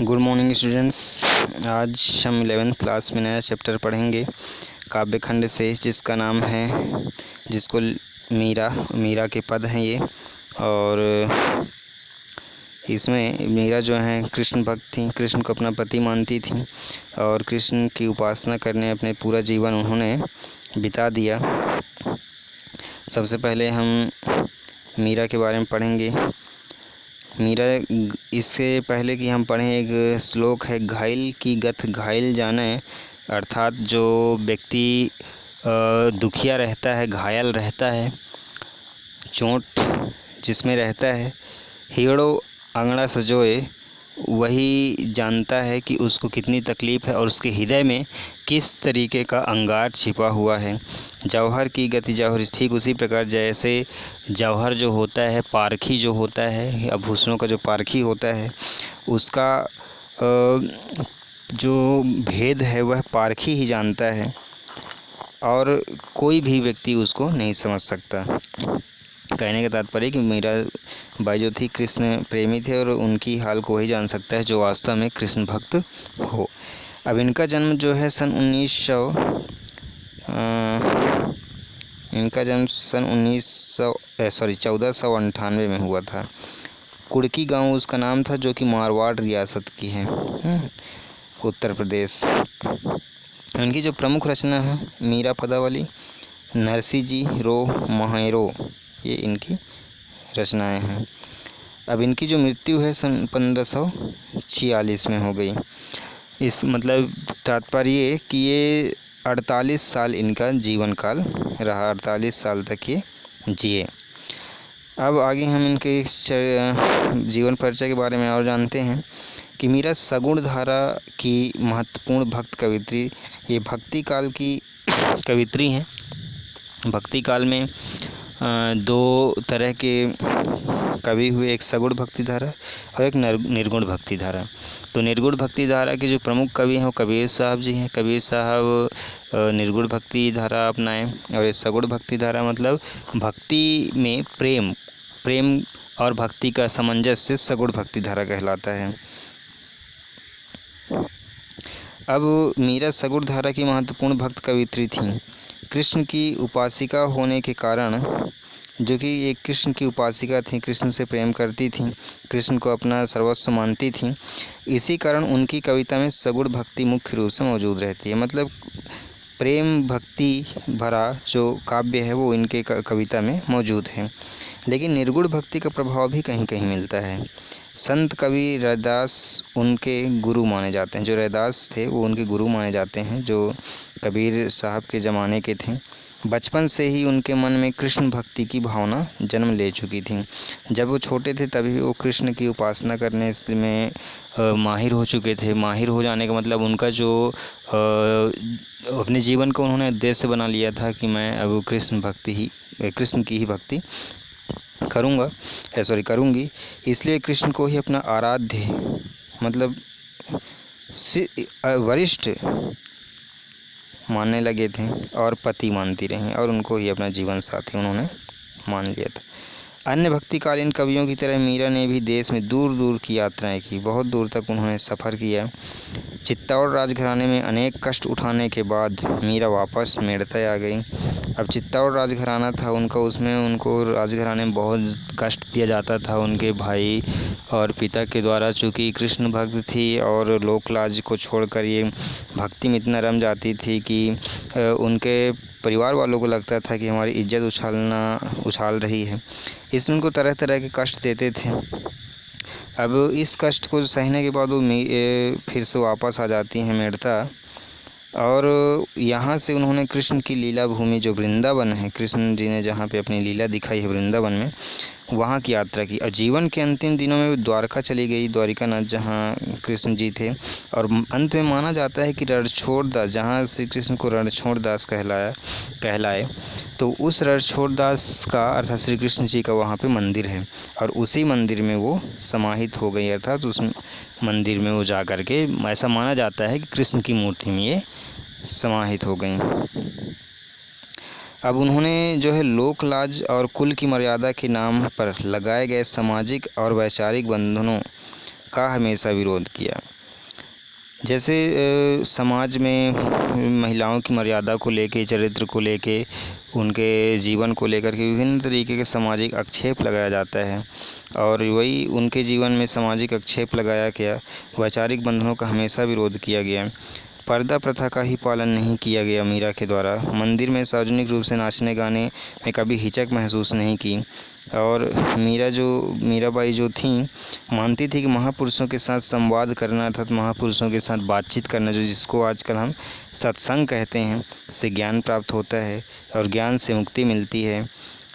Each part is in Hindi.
Good morning students. आज हम 11th क्लास में नया चैप्टर पढ़ेंगे काव्य खंड से, जिसका नाम है, जिसको मीरा के पद हैं ये। और इसमें मीरा जो हैं कृष्ण भक्त थी, कृष्ण को अपना पति मानती थी और कृष्ण की उपासना करने अपने पूरा जीवन उन्होंने बिता दिया। सबसे पहले हम मीरा के बारे में पढ़ेंगे। मीरा, इससे पहले कि हम पढ़ें, एक श्लोक है, घायल की गत घायल जाने, अर्थात जो व्यक्ति दुखिया रहता है, घायल रहता है, चोट जिसमें रहता है, हीड़ो अंगड़ा सजोए, वही जानता है कि उसको कितनी तकलीफ़ है और उसके हृदय में किस तरीके का अंगार छिपा हुआ है। जौहर की गति जौहर, ठीक उसी प्रकार जैसे जौहर जो होता है, पारखी जो होता है, आभूषणों का जो पारखी होता है, उसका जो भेद है वह पारखी ही जानता है और कोई भी व्यक्ति उसको नहीं समझ सकता। कहने का तात्पर्य कि मीरा बाई जो थी कृष्ण प्रेमी थे और उनकी हाल को वही जान सकता है जो वास्तव में कृष्ण भक्त हो। अब इनका जन्म जो है सन 1498 में हुआ था। कुड़की गांव उसका नाम था, जो कि मारवाड़ रियासत की है, उत्तर प्रदेश। इनकी जो प्रमुख रचना है, मीरा पदावली, नरसी जी रो महेरो, ये इनकी रचनाएं हैं। अब इनकी जो मृत्यु है सन 1546 में हो गई। इस मतलब तात्पर्य कि ये 48 साल इनका जीवन काल रहा, 48 साल तक ये जिए। अब आगे हम इनके जीवन परिचय के बारे में और जानते हैं कि मीरा सगुण धारा की महत्वपूर्ण भक्त कवित्री, ये भक्ति काल की कवित्री हैं। भक्ति काल में दो तरह के कवि हुए, एक सगुण भक्ति धारा और एक निर्गुण भक्ति धारा। तो निर्गुण भक्ति धारा के जो प्रमुख कवि हैं वो कबीर साहब जी हैं। कबीर साहब निर्गुण भक्ति धारा अपनाएं और ये सगुण भक्ति धारा मतलब भक्ति में प्रेम और भक्ति का सामंजस्य सगुण भक्ति धारा कहलाता है। अब मीरा सगुण धारा की महत्वपूर्ण भक्त कवित्री थीं। कृष्ण की उपासिका होने के कारण, जो कि एक कृष्ण की उपासिका थी, कृष्ण से प्रेम करती थी, कृष्ण को अपना सर्वस्व मानती थी, इसी कारण उनकी कविता में सगुण भक्ति मुख्य रूप से मौजूद रहती है। मतलब प्रेम भक्ति भरा जो काव्य है वो इनके कविता में मौजूद है। लेकिन निर्गुण भक्ति का प्रभाव भी कहीं कहीं मिलता है। संत कवि रैदास उनके गुरु माने जाते हैं। जो रैदास थे वो उनके गुरु माने जाते हैं, जो कबीर साहब के ज़माने के थे। बचपन से ही उनके मन में कृष्ण भक्ति की भावना जन्म ले चुकी थी। जब वो छोटे थे तभी वो कृष्ण की उपासना करने में माहिर हो चुके थे। माहिर हो जाने का मतलब उनका जो अपने जीवन को उन्होंने उद्देश्य बना लिया था कि मैं अब कृष्ण की ही भक्ति करूँगी, इसलिए कृष्ण को ही अपना आराध्य मतलब वरिष्ठ मानने लगे थे और पति मानती रहीं और उनको ही अपना जीवन साथी उन्होंने मान लिया था। अन्य भक्तिकालीन कवियों की तरह मीरा ने भी देश में दूर दूर की यात्राएं की, बहुत दूर तक उन्होंने सफ़र किया। चित्तौड़ राजघराने में अनेक कष्ट उठाने के बाद मीरा वापस मेड़ता आ गई। अब चित्तौड़ राजघराना था उनका, उसमें उनको राजघराने में बहुत कष्ट दिया जाता था उनके भाई और पिता के द्वारा। चूँकि कृष्ण भक्त थी और लोक लाज को छोड़कर ये भक्ति में इतना रम जाती थी कि उनके परिवार वालों को लगता था कि हमारी इज्जत उछाल रही है, इसलिए उनको तरह तरह के कष्ट देते थे। अब इस कष्ट को सहने के बाद वो फिर से वापस आ जाती हैं मेड़ता, और यहाँ से उन्होंने कृष्ण की लीला भूमि जो वृंदावन है, कृष्ण जी ने जहाँ पे अपनी लीला दिखाई है वृंदावन में, वहाँ की यात्रा की। और जीवन के अंतिम दिनों में वो द्वारका चली गई, द्वारिकानाथ जहाँ कृष्ण जी थे। और अंत में माना जाता है कि रणछोड़ दास, जहाँ श्री कृष्ण को रणछोड़ दास कहलाए, तो उस रणछोड़ दास का अर्थात श्री कृष्ण जी का वहाँ पे मंदिर है और उसी मंदिर में वो समाहित हो गई, अर्थात उस मंदिर में वो जा कर के ऐसा माना जाता है कि कृष्ण की मूर्ति में ये समाहित हो गई। अब उन्होंने जो है लोक लाज और कुल की मर्यादा के नाम पर लगाए गए सामाजिक और वैचारिक बंधनों का हमेशा विरोध किया। जैसे समाज में महिलाओं की मर्यादा को लेके, चरित्र को लेके, उनके जीवन को लेकर के विभिन्न तरीके के सामाजिक आक्षेप लगाया जाता है, और वही उनके जीवन में सामाजिक आक्षेप लगाया गया। वैचारिक बंधनों का हमेशा विरोध किया गया। पर्दा प्रथा का ही पालन नहीं किया गया मीरा के द्वारा। मंदिर में सार्वजनिक रूप से नाचने गाने में कभी हिचक महसूस नहीं की। और मीराबाई जो थीं, मानती थी कि महापुरुषों के साथ संवाद करना अर्थात महापुरुषों के साथ बातचीत करना, जो जिसको आजकल हम सत्संग कहते हैं, से ज्ञान प्राप्त होता है और ज्ञान से मुक्ति मिलती है।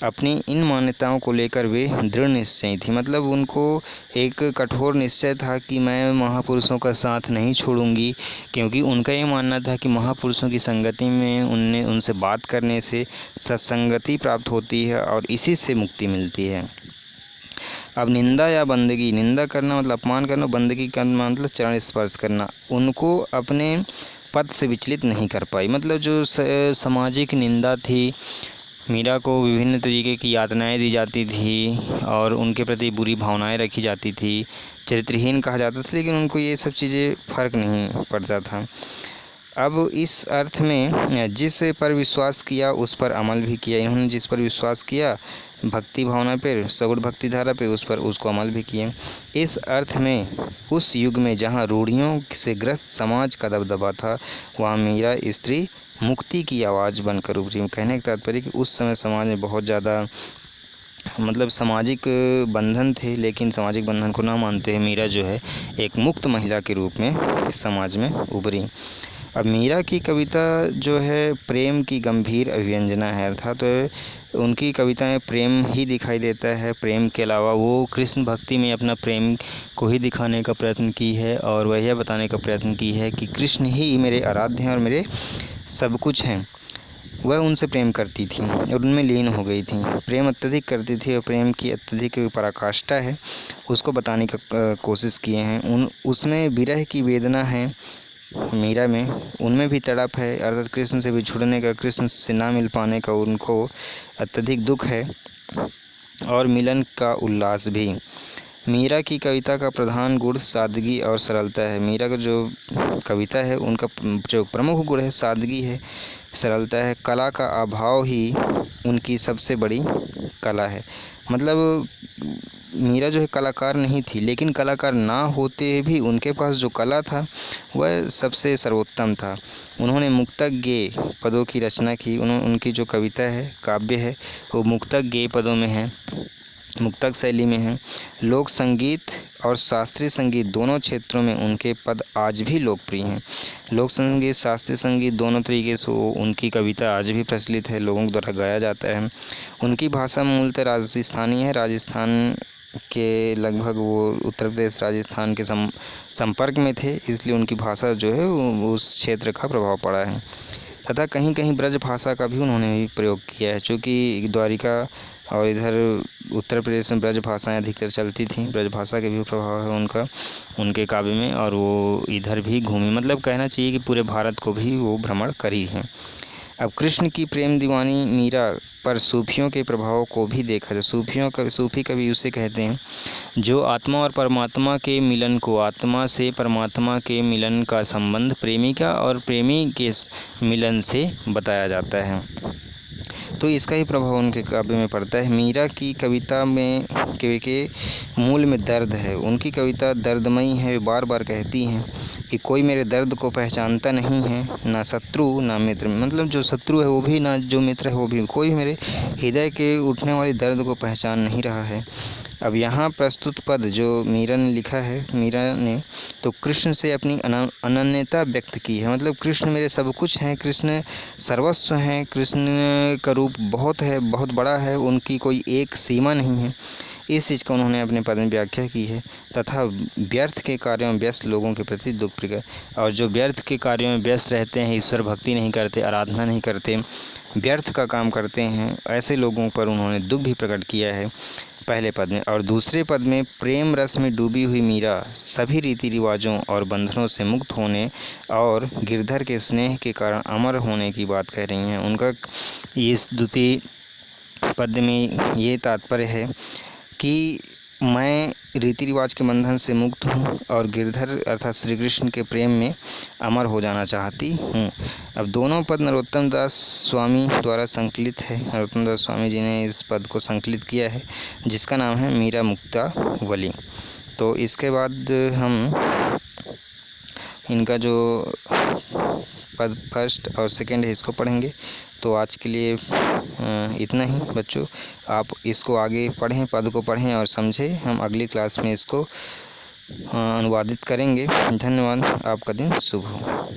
अपनी इन मान्यताओं को लेकर वे दृढ़ निश्चयी थी। मतलब उनको एक कठोर निश्चय था कि मैं महापुरुषों का साथ नहीं छोड़ूंगी, क्योंकि उनका ये मानना था कि महापुरुषों की संगति में उनसे बात करने से सत्संगति प्राप्त होती है और इसी से मुक्ति मिलती है। अब निंदा या बंदगी, निंदा करना मतलब अपमान करना, बंदगी करना मतलब चरण स्पर्श करना, उनको अपने पद से विचलित नहीं कर पाई। मतलब जो सामाजिक निंदा थी, मीरा को विभिन्न तरीके की यातनाएं दी जाती थी और उनके प्रति बुरी भावनाएं रखी जाती थी, चरित्रहीन कहा जाता था, लेकिन उनको ये सब चीज़ें फ़र्क नहीं पड़ता था। अब इस अर्थ में जिस पर विश्वास किया उस पर अमल भी किया। इन्होंने जिस पर विश्वास किया, भक्ति भावना पर, सगुण भक्ति धारा पे, उस पर उसको अमल भी किए। इस अर्थ में उस युग में जहाँ रूढ़ियों से ग्रस्त समाज का दबदबा था, वहाँ मीरा स्त्री मुक्ति की आवाज़ बनकर उभरी। कहने का तात्पर्य कि उस समय समाज में बहुत ज़्यादा मतलब सामाजिक बंधन थे, लेकिन सामाजिक बंधन को ना मानते हुए मीरा जो है एक मुक्त महिला के रूप में समाज में उभरी। अब मीरा की कविता जो है प्रेम की गंभीर अभिव्यंजना है, अर्थात उनकी कविताएं प्रेम ही दिखाई देता है। प्रेम के अलावा वो कृष्ण भक्ति में अपना प्रेम को ही दिखाने का प्रयत्न की है और वह यह बताने का प्रयत्न की है कि कृष्ण ही मेरे आराध्य हैं और मेरे सब कुछ हैं। वह उनसे प्रेम करती थी और उनमें लीन हो गई थी, प्रेम अत्यधिक करती थी और प्रेम की अत्यधिक पराकाष्ठा है उसको बताने का कोशिश किए हैं। उसमें विरह की वेदना है मीरा में, उनमें भी तड़प है, अर्थात कृष्ण से बिछुड़ने का, कृष्ण से ना मिल पाने का उनको अत्यधिक दुख है और मिलन का उल्लास भी। मीरा की कविता का प्रधान गुण सादगी और सरलता है। मीरा का जो कविता है उनका जो प्रमुख गुण है सादगी है, सरलता है। कला का अभाव ही उनकी सबसे बड़ी कला है। मतलब मीरा जो है कलाकार नहीं थी, लेकिन कलाकार ना होते भी उनके पास जो कला था वह सबसे सर्वोत्तम था। उन्होंने मुक्तक गेय पदों की रचना की। उनकी जो कविता है, काव्य है, वो मुक्तक गेय पदों में है, मुक्तक शैली में है। लोक संगीत और शास्त्रीय संगीत दोनों क्षेत्रों में उनके पद आज भी लोकप्रिय हैं। लोक संगीत, शास्त्रीय संगीत दोनों तरीके से उनकी कविता आज भी प्रचलित है, लोगों द्वारा गाया जाता है। उनकी भाषा मूलतः राजस्थानी है, राजस्थान के लगभग वो उत्तर प्रदेश राजस्थान के संपर्क में थे, इसलिए उनकी भाषा जो है उस क्षेत्र का प्रभाव पड़ा है। तथा कहीं कहीं ब्रज भाषा का भी उन्होंने भी प्रयोग किया है, चूँकि द्वारिका और इधर उत्तर प्रदेश में ब्रज भाषाएं अधिकतर चलती थीं। ब्रज भाषा के भी प्रभाव है उनका उनके काव्य में, और वो इधर भी घूमी, मतलब कहना चाहिए कि पूरे भारत को भी वो भ्रमण करी है। अब कृष्ण की प्रेम दीवानी मीरा पर सूफियों के प्रभाव को भी देखा जाए। सूफी कवि उसे कहते हैं जो आत्मा और परमात्मा के मिलन को, आत्मा से परमात्मा के मिलन का संबंध प्रेमिका और प्रेमी के मिलन से बताया जाता है, तो इसका ही प्रभाव उनके काव्य में पड़ता है। मीरा की कविता में के मूल में दर्द है। उनकी कविता दर्दमयी है। बार बार कहती हैं कि कोई मेरे दर्द को पहचानता नहीं है, ना शत्रु ना मित्र। मतलब जो शत्रु है वो भी, ना जो मित्र है वो भी, कोई मेरे हृदय के उठने वाले दर्द को पहचान नहीं रहा है। अब यहाँ प्रस्तुत पद जो मीरा ने लिखा है, मीरा ने तो कृष्ण से अपनी अनन्यता व्यक्त की है। मतलब कृष्ण मेरे सब कुछ हैं, कृष्ण सर्वस्व हैं, कृष्ण का रूप बहुत है, बहुत बड़ा है, उनकी कोई एक सीमा नहीं है। इस चीज़ का उन्होंने अपने पद में व्याख्या की है। तथा व्यर्थ के कार्यों में व्यस्त लोगों के प्रति दुख प्रकट, और जो व्यर्थ के कार्यों में व्यस्त रहते हैं, ईश्वर भक्ति नहीं करते, आराधना नहीं करते, व्यर्थ का काम करते हैं, ऐसे लोगों पर उन्होंने दुख भी प्रकट किया है पहले पद में। और दूसरे पद में प्रेम रस में डूबी हुई मीरा सभी रीति रिवाजों और बंधनों से मुक्त होने और गिरधर के स्नेह के कारण अमर होने की बात कह रही हैं। उनका इस द्वितीय पद में ये तात्पर्य है कि मैं रीति रिवाज के बंधन से मुक्त हूँ और गिरधर अर्थात श्री कृष्ण के प्रेम में अमर हो जाना चाहती हूँ। अब दोनों पद नरोत्तम दास स्वामी द्वारा संकलित है। नरोत्तम दास स्वामी जी ने इस पद को संकलित किया है, जिसका नाम है मीरा मुक्तावली। तो इसके बाद हम इनका जो पद फर्स्ट और सेकंड है इसको पढ़ेंगे। तो आज के लिए इतना ही बच्चों। आप इसको आगे पढ़ें, पद को पढ़ें और समझें। हम अगली क्लास में इसको अनुवादित करेंगे। धन्यवाद। आपका दिन शुभ हो।